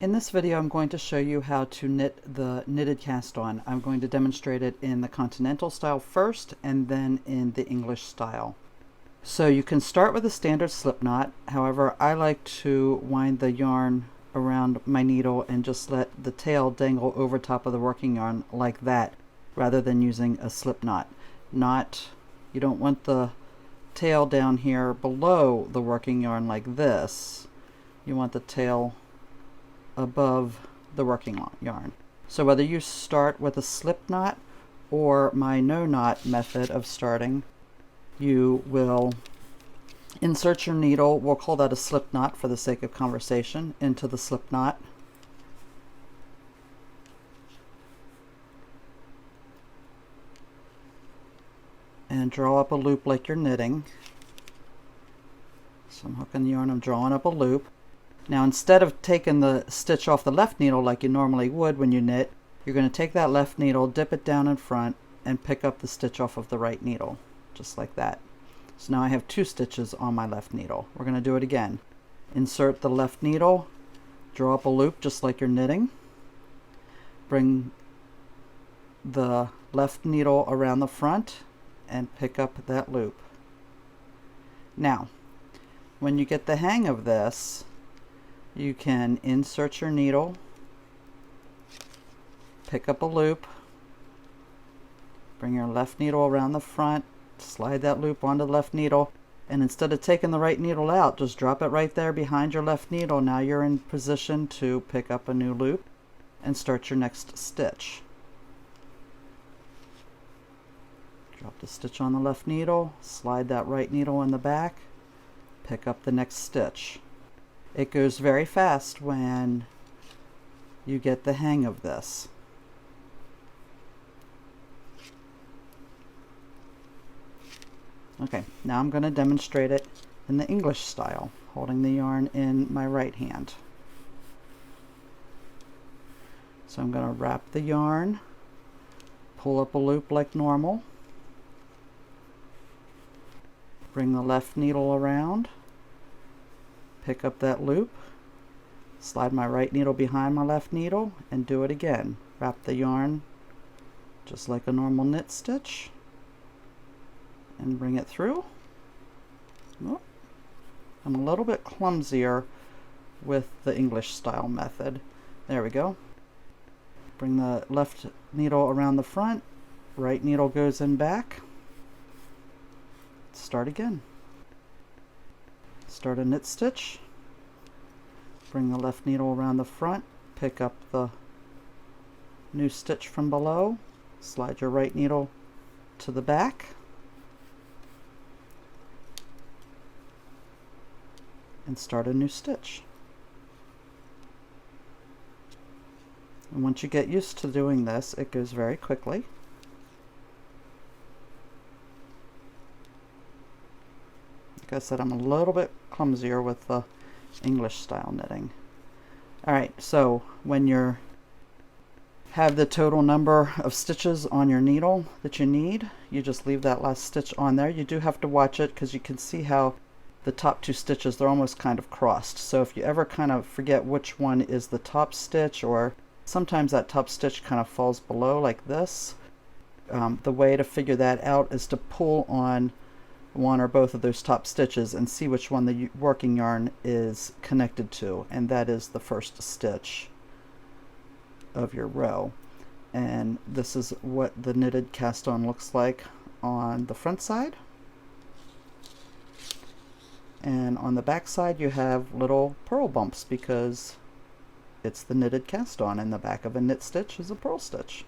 In this video, I'm going to show you how to knit the knitted cast-on. I'm going to demonstrate it in the continental style first and then in the English style. So you can start with a standard slip knot. However, I like to wind the yarn around my needle and just let the tail dangle over top of the working yarn like that, rather than using a slip knot. You don't want the tail down here below the working yarn like this. You want the tail above the working yarn. So whether you start with a slip knot or my no knot method of starting, you will insert your needle, we'll call that a slip knot for the sake of conversation, into the slip knot. And draw up a loop like you're knitting. So I'm hooking the yarn, I'm drawing up a loop. Now instead of taking the stitch off the left needle like you normally would when you knit, you're going to take that left needle, dip it down in front, and pick up the stitch off of the right needle, just like that. So now I have 2 stitches on my left needle. We're going to do it again. Insert the left needle, draw up a loop just like you're knitting, bring the left needle around the front, and pick up that loop. Now, when you get the hang of this, you can insert your needle, pick up a loop, bring your left needle around the front, slide that loop onto the left needle, and instead of taking the right needle out, just drop it right there behind your left needle. Now you're in position to pick up a new loop and start your next stitch. Drop the stitch on the left needle, slide that right needle in the back, pick up the next stitch. It goes very fast when you get the hang of this. Okay, now I'm going to demonstrate it in the English style, holding the yarn in my right hand. So I'm going to wrap the yarn, pull up a loop like normal, bring the left needle around, pick up that loop, slide my right needle behind my left needle, and do it again. Wrap the yarn just like a normal knit stitch and bring it through. Oh, I'm a little bit clumsier with the English style method. There we go. Bring the left needle around the front, right needle goes in back. Start again. Start a knit stitch, bring the left needle around the front, pick up the new stitch from below, slide your right needle to the back, and start a new stitch. And once you get used to doing this, it goes very quickly. Like I said, I'm a little bit clumsier with the English style knitting. Alright, so when you have the total number of stitches on your needle that you need, you just leave that last stitch on there. You do have to watch it because you can see how the top 2 stitches, they're almost kind of crossed. So if you ever kind of forget which one is the top stitch, or sometimes that top stitch kind of falls below like this, the way to figure that out is to pull on one or both of those top stitches and see which one the working yarn is connected to, and that is the first stitch of your row. And this is what the knitted cast on looks like on the front side, and on the back side you have little purl bumps because it's the knitted cast on, and the back of a knit stitch is a purl stitch.